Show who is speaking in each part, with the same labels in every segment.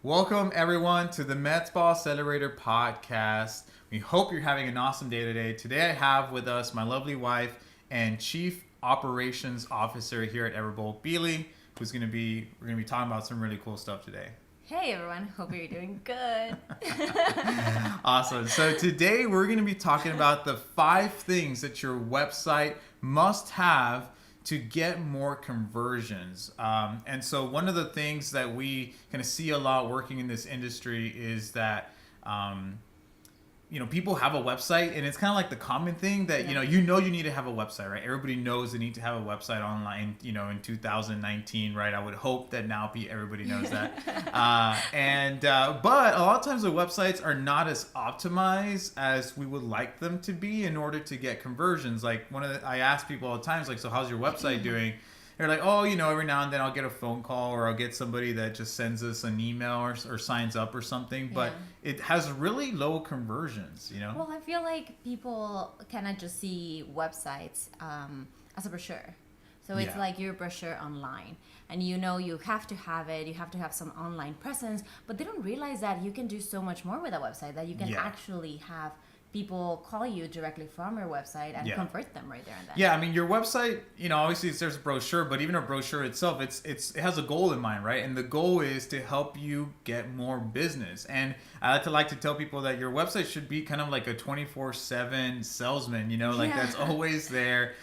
Speaker 1: Welcome, everyone, to the Med Spa Accelerator Podcast. We hope you're having an awesome day today. Today, I have with us my lovely wife and Chief Operations Officer here at Everable, Beely, we're going to be talking about some really cool stuff today.
Speaker 2: Hey everyone, hope you're doing good.
Speaker 1: Awesome. So today we're going to be talking about the 5 things that your website must have to get more conversions. And so one of the things that we kind of see a lot working in this industry is that people have a website, and it's kind of like the common thing that, you need to have a website, right? Everybody knows they need to have a website online, in 2019, right? I would hope that now everybody knows that. But a lot of times the websites are not as optimized as we would like them to be in order to get conversions. Like I ask people all the time, like, so how's your website doing? They're like, every now and then I'll get a phone call or I'll get somebody that just sends us an email or signs up or something. But it has really low conversions,
Speaker 2: Well, I feel like people cannot just see websites as a brochure. So it's like your brochure online. And you have to have it. You have to have some online presence. But they don't realize that you can do so much more with a website, that you can actually have people call you directly from your website and convert them right there and then.
Speaker 1: Yeah, I mean, your website, obviously there's a brochure, but even a brochure itself, it has a goal in mind, right? And the goal is to help you get more business. And I like to tell people that your website should be kind of like a 24/7 salesman, that's always there,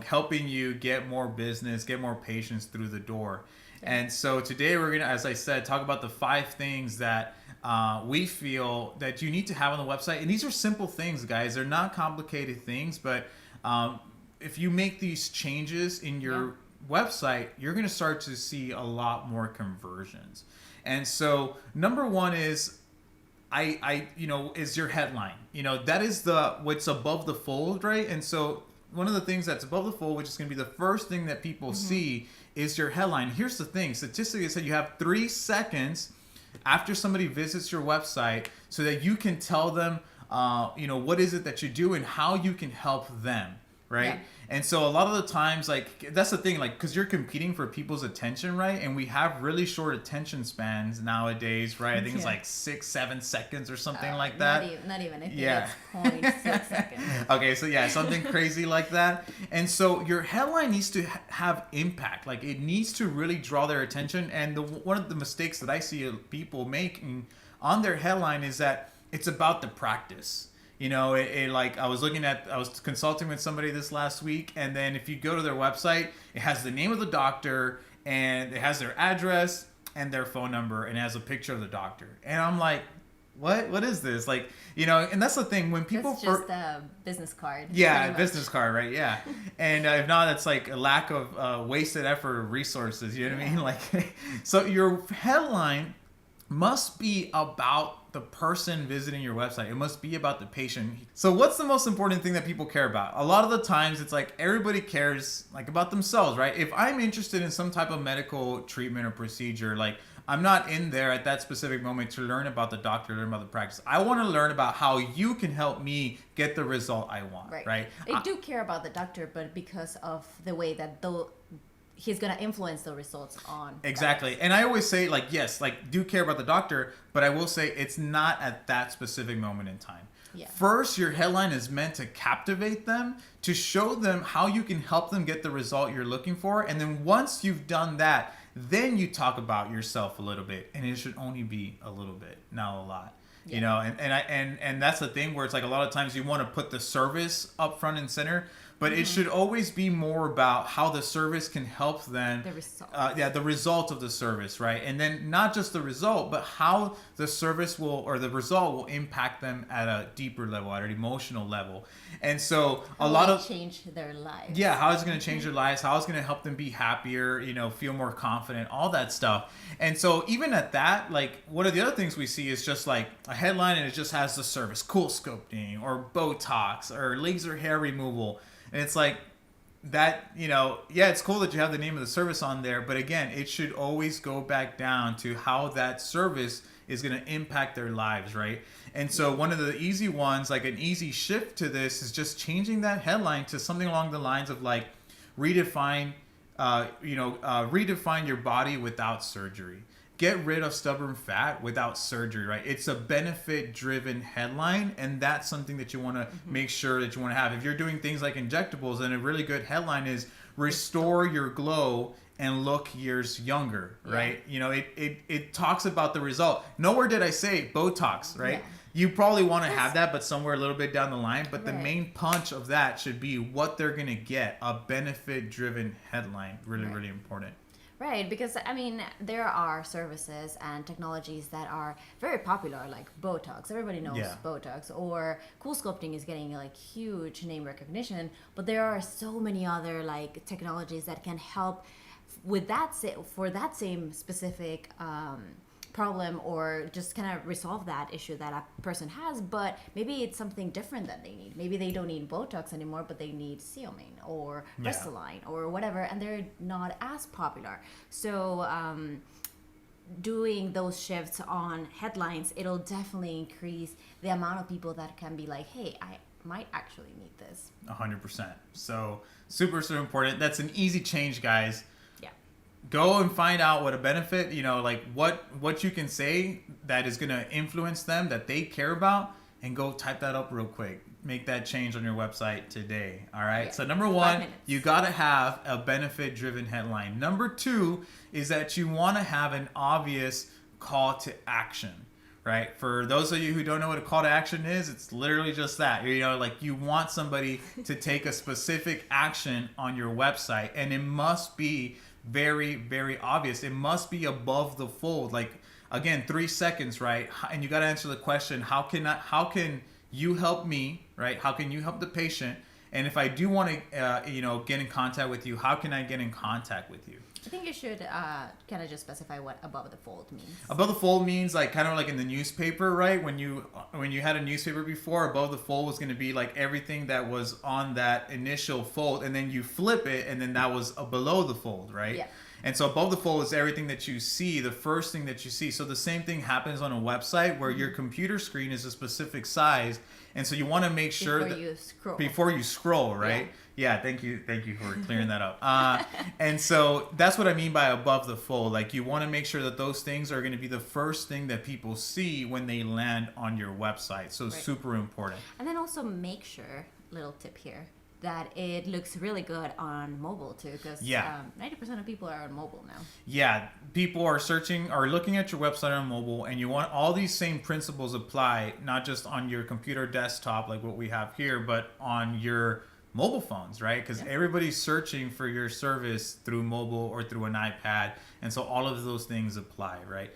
Speaker 1: helping you get more business, get more patients through the door. Yeah. And so today we're going to, as I said, talk about the 5 things that we feel that you need to have on the website. And these are simple things, guys. They're not complicated things, but if you make these changes in your website, you're going to start to see a lot more conversions. And so number 1 is is your headline. That is what's above the fold, right? And so one of the things that's above the fold, which is going to be the first thing that people see, is your headline. Here's the thing. Statistically, said you have 3 seconds after somebody visits your website so that you can tell them, what is it that you do and how you can help them, right? Yeah. And so a lot of the times, like, that's the thing, like, because you're competing for people's attention, right? And we have really short attention spans nowadays, right? I think it's like 6-7 seconds or something like that.
Speaker 2: Not even. I think it's 0.6 seconds.
Speaker 1: Okay, so something crazy like that. And so your headline needs to have impact. Like, it needs to really draw their attention. And one of the mistakes that I see people making on their headline is that it's about the practice. I was consulting with somebody this last week, and then if you go to their website, it has the name of the doctor, and it has their address and their phone number, and it has a picture of the doctor. And I'm like, what is this? Like, and that's the thing, when people...
Speaker 2: It's just a business card.
Speaker 1: Yeah, business card, right? Yeah. And if not, it's like a lack of wasted effort or resources, you know what I mean? Like, so your headline must be about the person visiting your website. It must be about the patient. So what's the most important thing that people care about? A lot of the times it's like everybody cares like about themselves, right? If I'm interested in some type of medical treatment or procedure, like I'm not in there at that specific moment to learn about the doctor, learn about the practice. I want to learn about how you can help me get the result I want, right?
Speaker 2: I do care about the doctor, but because of the way that he's going to influence the results on.
Speaker 1: Exactly. And I always say, like, yes, like, do care about the doctor, but I will say it's not at that specific moment in time. Yeah. First, your headline is meant to captivate them, to show them how you can help them get the result you're looking for. And then once you've done that, then you talk about yourself a little bit. And it should only be a little bit, not a lot. Yeah. And that's the thing where it's like a lot of times you want to put the service up front and center, but it should always be more about how the service can help them.
Speaker 2: The result.
Speaker 1: The result of the service, right? And then not just the result, but how the service the result will impact them at a deeper level, at an emotional level. And so
Speaker 2: change their lives.
Speaker 1: Yeah, how it's going to change their lives, how it's going to help them be happier, feel more confident, all that stuff. And so even at that, like, one of the other things we see is just like a headline and it just has the service, cool sculpting or Botox or laser hair removal. And it's like that, it's cool that you have the name of the service on there. But again, it should always go back down to how that service is going to impact their lives, right? And so one of the easy ones, like an easy shift to this, is just changing that headline to something along the lines of like redefine your body without surgery. get rid of stubborn fat without surgery, right? It's a benefit-driven headline, and that's something that you want to make sure that you want to have. If you're doing things like injectables, then a really good headline is restore your glow and look years younger, right? You know, it talks about the result. Nowhere did I say Botox, right?
Speaker 2: Yeah.
Speaker 1: You probably want to have that, but somewhere a little bit down the line. But the
Speaker 2: Right.
Speaker 1: main punch of that should be what they're going to get, a benefit-driven headline. Really,
Speaker 2: Right.
Speaker 1: really important.
Speaker 2: Right, because I mean, there are services and technologies that are very popular, like Botox. Everybody knows
Speaker 1: Yeah.
Speaker 2: Botox, or Cool Sculpting is getting like huge name recognition. But there are so many other like technologies that can help with that for that same specific problem, or just kind of resolve that issue that a person has. But maybe it's something different that they need. Maybe they don't need Botox anymore, but they need Xeomin or
Speaker 1: Yeah.
Speaker 2: Restylane or whatever, and they're not as popular. So doing those shifts on headlines, it'll definitely increase the amount of people that can be like, hey, I might actually need this.
Speaker 1: 100%. So super, super important. That's an easy change, guys.
Speaker 2: Yeah.
Speaker 1: Go and find out what a benefit, you know, like what you can say that is going to influence them, that they care about, and go type that up real quick. Make that change on your website today. All right.
Speaker 2: Yeah.
Speaker 1: So number
Speaker 2: 5
Speaker 1: one,
Speaker 2: minutes.
Speaker 1: you got to have a benefit driven headline. Number two is that you want to have an obvious call to action. Right? For those of you who don't know what a call to action is, it's literally just that. You know, like you want somebody to take a specific action on your website, and it must be very, very obvious. It must be above the fold. Like, again, 3 seconds, right? And you got to answer the question, how can you help me, right? How can you help the patient? And if I do want to, get in contact with you, how can I get in contact with you?
Speaker 2: I think you should kind of just specify what above the fold means.
Speaker 1: Above the fold means like kind of like in the newspaper, right? When you had a newspaper before, above the fold was going to be like everything that was on that initial fold, and then you flip it, and then that was below the fold, right?
Speaker 2: Yeah.
Speaker 1: And so above the fold is everything that you see, the first thing that you see. So the same thing happens on a website where your computer screen is a specific size, and so you want to make sure before you scroll, right? Yeah, thank you for clearing that up. And so that's what I mean by above the fold. Like you want to make sure that those things are going to be the first thing that people see when they land on your website. So super important.
Speaker 2: And then also make sure, little tip here, that it looks really good on mobile too, because 90% of people are on mobile now.
Speaker 1: Yeah, people are looking at your website on mobile, and you want all these same principles apply, not just on your computer desktop like what we have here, but on your mobile phones, right? Because everybody's searching for your service through mobile or through an iPad, and so all of those things apply, right?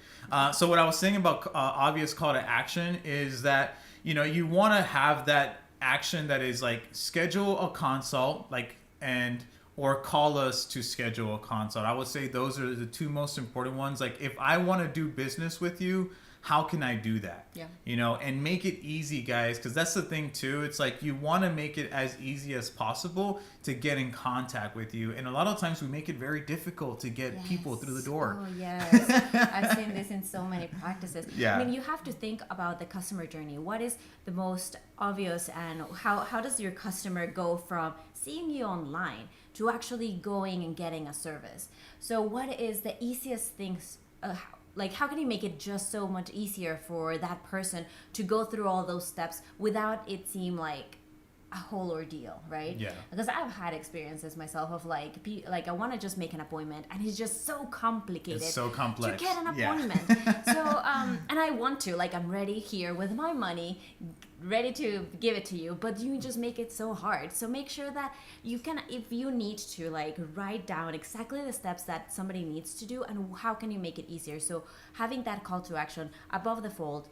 Speaker 1: So what I was saying about obvious call to action is that you want to have that action that is like schedule a consult, or call us to schedule a consult. I would say those are the two most important ones. Like if I want to do business with you, how can I do that?
Speaker 2: Yeah.
Speaker 1: And make it easy, guys, because that's the thing too. It's like you want to make it as easy as possible to get in contact with you. And a lot of times we make it very difficult to get people through the door.
Speaker 2: Oh, yes. I've seen this in so many practices.
Speaker 1: Yeah.
Speaker 2: I mean, you have to think about the customer journey. What is the most obvious, and how does your customer go from seeing you online to actually going and getting a service? So what is the easiest things, how can you make it just so much easier for that person to go through all those steps without it seem like a whole ordeal, right?
Speaker 1: Yeah.
Speaker 2: Because I've had experiences myself of like I want to just make an appointment, and it's just so complicated.
Speaker 1: It's so complex
Speaker 2: to get an appointment. So and I want to, I'm ready here with my money, ready to give it to you, but you just make it so hard. So make sure that you can, if you need to, write down exactly the steps that somebody needs to do, and how can you make it easier. So having that call to action above the fold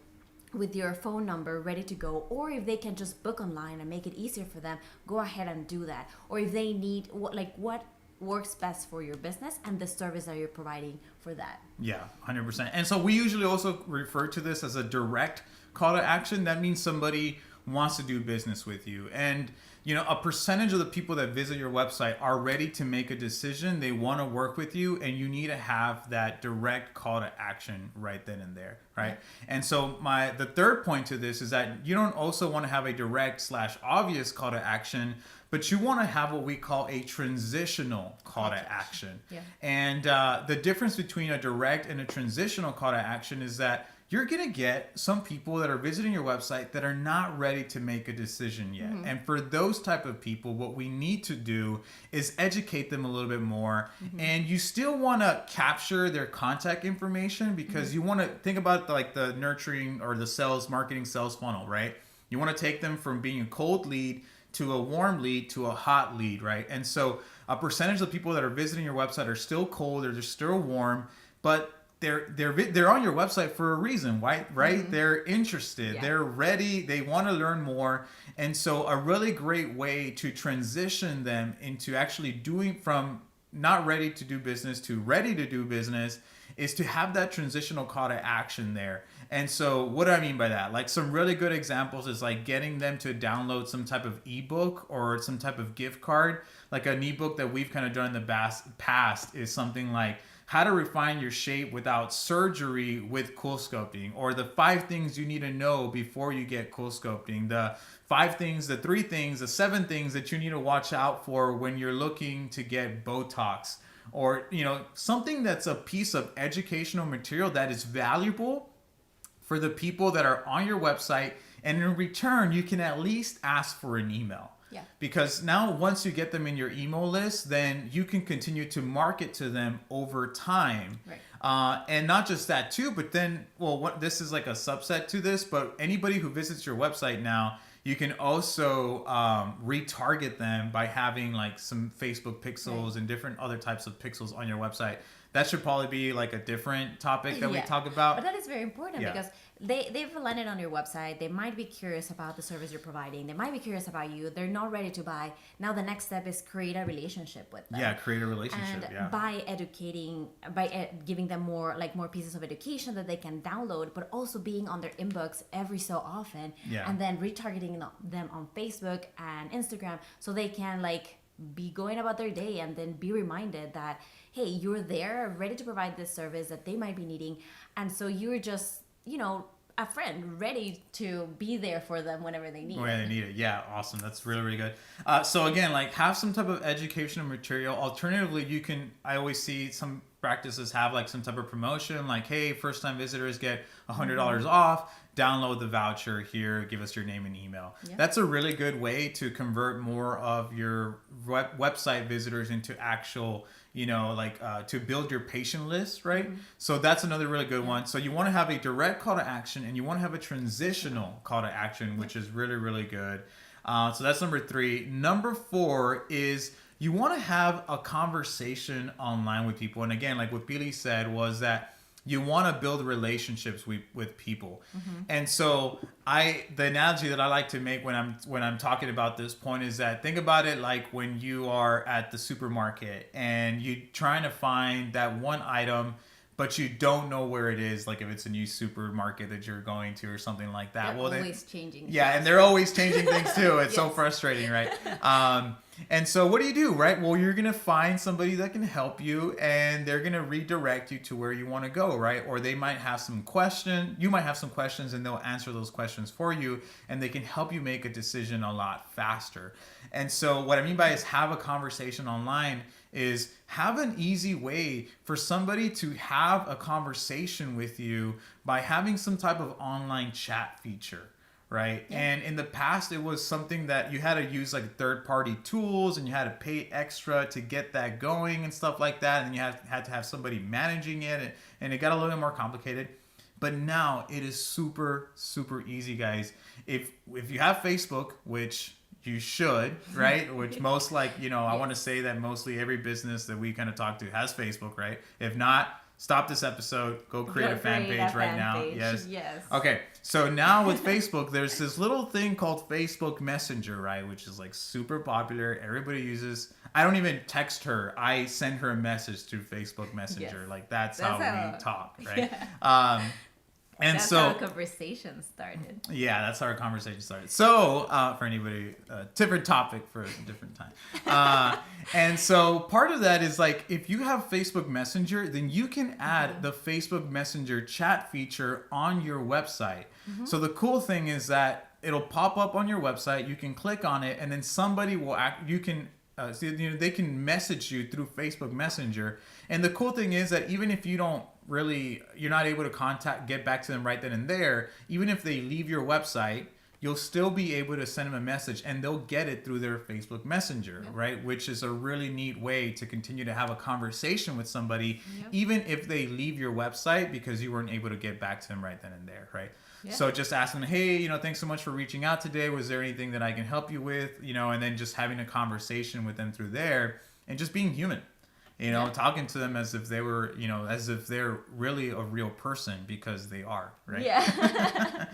Speaker 2: with your phone number ready to go, or if they can just book online and make it easier for them, go ahead and do that. Or if they need what works best for your business and the service that you're providing for that.
Speaker 1: Yeah, 100%. And so we usually also refer to this as a direct call to action. That means somebody wants to do business with you, and a percentage of the people that visit your website are ready to make a decision. They want to work with you, and you need to have that direct call to action right then and there, right? And so the third point to this is that you don't also want to have a direct / obvious call to action, but you want to have what we call a transitional call to action.
Speaker 2: Yeah.
Speaker 1: And the difference between a direct and a transitional call to action is that you're going to get some people that are visiting your website that are not ready to make a decision yet. Mm-hmm. And for those type of people, what we need to do is educate them a little bit more. Mm-hmm. And you still want to capture their contact information because you want to think about like the nurturing or the marketing sales funnel, right? You want to take them from being a cold lead to a warm lead to a hot lead, right? And so a percentage of people that are visiting your website are still cold or they're still warm, but they're on your website for a reason, right? Mm-hmm. They're interested, they're ready, they want to learn more. And so a really great way to transition them into actually doing from not ready to do business to ready to do business is to have that transitional call to action there. And so what do I mean by that? Like some really good examples is like getting them to download some type of ebook or some type of gift card. Like an ebook that we've kind of done in the past is something like how to refine your shape without surgery with cool sculpting, or the 5 things you need to know before you get cool sculpting, the 5 things, the 3 things, the 7 things that you need to watch out for when you're looking to get Botox, or something that's a piece of educational material that is valuable for the people that are on your website, and in return you can at least ask for an email. Yeah. Because now once you get them in your email list, then you can continue to market to them over time. Right. And not just that too, but then, this is like a subset to this, but anybody who visits your website now, you can also retarget them by having like some Facebook pixels and different other types of pixels on your website. That should probably be like a different topic that we talk about.
Speaker 2: But that is very important because they've landed on your website. They might be curious about the service you're providing. They might be curious about you. They're not ready to buy. Now the next step is create a relationship with them.
Speaker 1: Yeah, create a relationship.
Speaker 2: And by giving them more pieces of education that they can download, but also being on their inbox every so often, and then retargeting them on Facebook and Instagram so they can be going about their day and then be reminded that, hey, you're there ready to provide this service that they might be needing. And so you're just, a friend ready to be there for them whenever they need it.
Speaker 1: Whenever they need it. Yeah, awesome. That's really, really good. So again, have some type of educational material. Alternatively, I always see some practices have some type of promotion, hey, first time visitors get $100 off. Download the voucher here, give us your name and email. Yeah. That's a really good way to convert more of your website visitors into actual, to build your patient list, right? Mm-hmm. So that's another really good one. So you want to have a direct call to action and you want to have a transitional call to action, which is really, really good. So that's number 3. Number 4 is you want to have a conversation online with people. And again, like what Billy said was that you want to build relationships with people. Mm-hmm. And so the analogy that I like to make when I'm talking about this point is that think about it like when you are at the supermarket and you're trying to find that one item, but you don't know where it is, like if it's a new supermarket that you're going to or something like that.
Speaker 2: They're always changing.
Speaker 1: Yeah, and they're always changing things too. It's so frustrating, right? And so what do, right? Well, you're going to find somebody that can help you and they're going to redirect you to where you want to go, right? Or they might have some questions. You might have some questions and they'll answer those questions for you and they can help you make a decision a lot faster. And so what I mean by is have a conversation online is have an easy way for somebody to have a conversation with you by having some type of online chat feature. Right. Yeah. And in the past, it was something that you had to use third-party tools and you had to pay extra to get that going and stuff like that. And you had to have somebody managing it and it got a little bit more complicated. But now it is super, super easy, guys. If you have Facebook, which you should, right? Which most I want to say that mostly every business that we kind of talk to has Facebook, right? If not, stop this episode. Go create a fan page right now. Yes. Okay. So now with Facebook, there's this little thing called Facebook Messenger, right? Which is super popular. Everybody uses. I don't even text her. I send her a message through Facebook Messenger. That's how we talk, right? Yeah. And
Speaker 2: that's
Speaker 1: so
Speaker 2: how conversation started.
Speaker 1: Yeah, that's how our conversation started. So, for anybody, different topic for a different time. And so part of that is like, if you have Facebook Messenger, then you can add the Facebook Messenger chat feature on your website. So the cool thing is that it'll pop up on your website. You can click on it, and then somebody will they can message you through Facebook Messenger. And the cool thing is that even if you're not able to get back to them right then and there, even if they leave your website, you'll still be able to send them a message, and they'll get it through their Facebook Messenger, right? Which is a really neat way to continue to have a conversation with somebody, even if they leave your website because you weren't able to get back to them right then and there, right? Yeah. So just asking them, hey, thanks so much for reaching out today. Was there anything that I can help you with? And then just having a conversation with them through there, and just being human. Talking to them as if they were, as if they're really a real person, because they are, right?
Speaker 2: Yeah.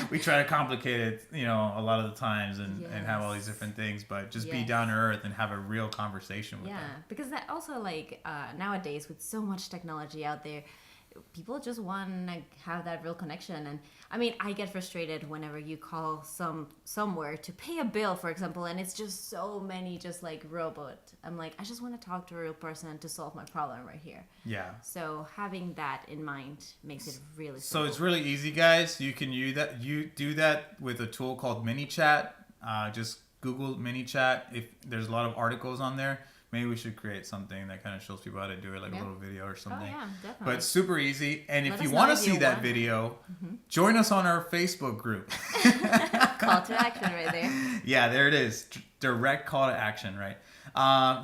Speaker 1: We try to complicate it, a lot of the times and have all these different things, but just be down to earth and have a real conversation with them.
Speaker 2: Yeah, because that also, like, nowadays with so much technology out there, people just want to have that real connection. And I mean, I get frustrated whenever you call somewhere to pay a bill, for example, and it's just so many just like robot. I'm like, I just want to talk to a real person to solve my problem right here. Yeah. So having that in mind makes it really simple.
Speaker 1: So it's really easy, guys. You can do that with a tool called ManyChat. Just Google ManyChat. If there's a lot of articles on there. Maybe we should create something that kind of shows people how to do it, like a little video or something. Oh, yeah, definitely. But it's super easy. And if you want to see that video, join us on our Facebook group.
Speaker 2: Call to action right there.
Speaker 1: Yeah, there it is. Direct call to action, right?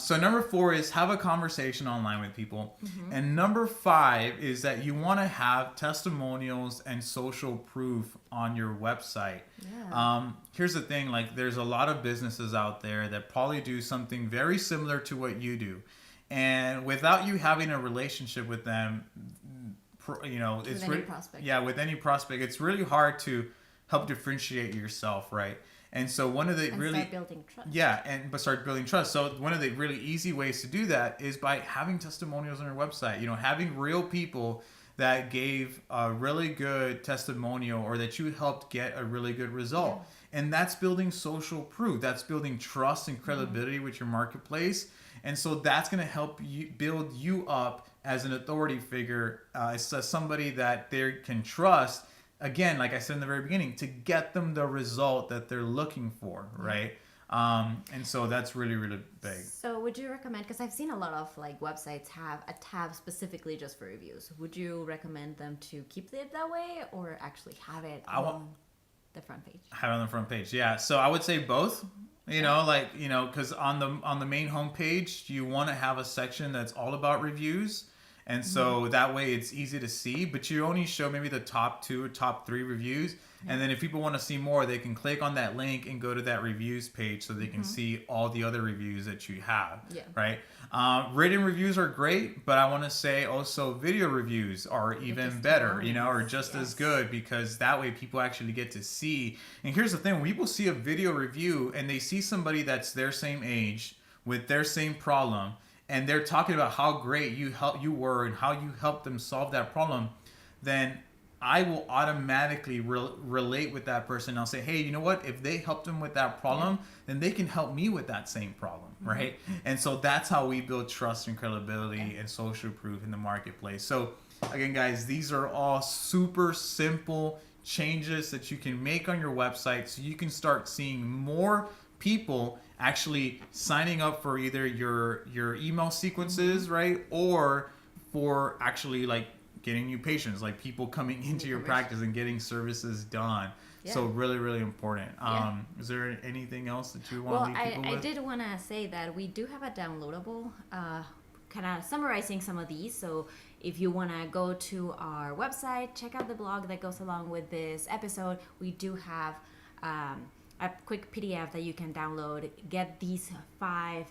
Speaker 1: So number 4 is have a conversation online with people. And number 5 is that you want to have testimonials and social proof on your website. Yeah. Here's the thing, like there's a lot of businesses out there that probably do something very similar to what you do. And without you having a relationship with them, it's really, with any prospect, it's really hard to help differentiate yourself, right? And so one of the
Speaker 2: start building trust.
Speaker 1: But start building trust. So one of the really easy ways to do that is by having testimonials on your website. Having real people that gave a really good testimonial, or that you helped get a really good result. Yeah. And that's building social proof. That's building trust and credibility with your marketplace. And so that's going to help you build you up as an authority figure, as somebody that they can trust. Again, like I said in the very beginning, to get them the result that they're looking for, right? And so that's really, really big. So
Speaker 2: would you recommend, because I've seen a lot of like websites have a tab specifically just for reviews. Would you recommend them to keep it that way, or actually have it on the front page?
Speaker 1: Have it on the front page, yeah. So I would say both. Because on the main homepage, you want to have a section that's all about reviews. And so that way it's easy to see, but you only show maybe the top 2 or top 3 reviews. And then if people want to see more, they can click on that link and go to that reviews page so they can see all the other reviews that you have, right? Written reviews are great, but I want to say also video reviews are even better, or just as good, because that way people actually get to see. And here's the thing, when people see a video review and they see somebody that's their same age with their same problem, and they're talking about how great you were and how you helped them solve that problem, then I will automatically relate with that person. I'll say, hey, you know what? If they helped them with that problem, then they can help me with that same problem, right? And so that's how we build trust and credibility and social proof in the marketplace. So again, guys, these are all super simple changes that you can make on your website so you can start seeing more people actually signing up for either your email sequences, right? Or for actually like getting new patients, like people coming into your practice and getting services done. Yeah. So really, really important. Is there anything else that you want to leave people with?
Speaker 2: I did want to say that we do have a downloadable, kind of summarizing some of these. So if you want to go to our website, check out the blog that goes along with this episode. We do have a quick PDF that you can download, get these 5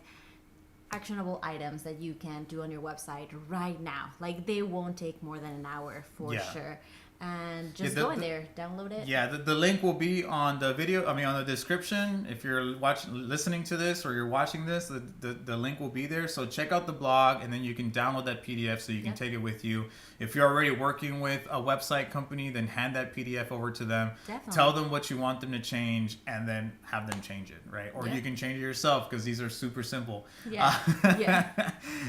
Speaker 2: actionable items that you can do on your website right now. Like they won't take more than an hour for sure. and just go in there, download it.
Speaker 1: Yeah, the link will be on the video. I mean, on the description. If you're listening to this, or you're watching this, the link will be there. So check out the blog, and then you can download that PDF so you can take it with you. If you're already working with a website company, then hand that PDF over to them.
Speaker 2: Definitely.
Speaker 1: Tell them what you want them to change, and then have them change it, right? Or you can change it yourself, because these are super simple.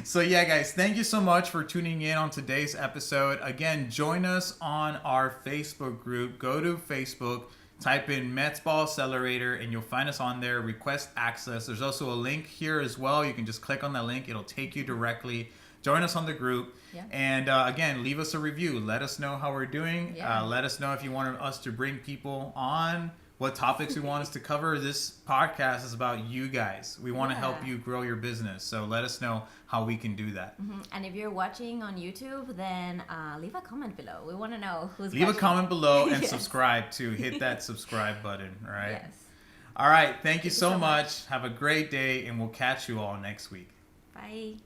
Speaker 1: So yeah, guys, thank you so much for tuning in on today's episode. Again, join us on our Facebook group. Go to Facebook, type in Med Spa Accelerator, and you'll find us on there. Request access. There's also a link here as well. You can just click on that link. It'll take you directly. Join us on the group. And again, leave us a review. Let us know how we're doing. Let us know if you want us to bring people on, what topics you want us to cover. This podcast is about you guys. We want to help you grow your business. So let us know how we can do that.
Speaker 2: And if you're watching on YouTube, then leave a comment below. We want to know who's
Speaker 1: Leave a comment below and subscribe too. Hit that subscribe button, all right?
Speaker 2: Yes.
Speaker 1: All right. Thank you so much. Have a great day, and we'll catch you all next week.
Speaker 2: Bye.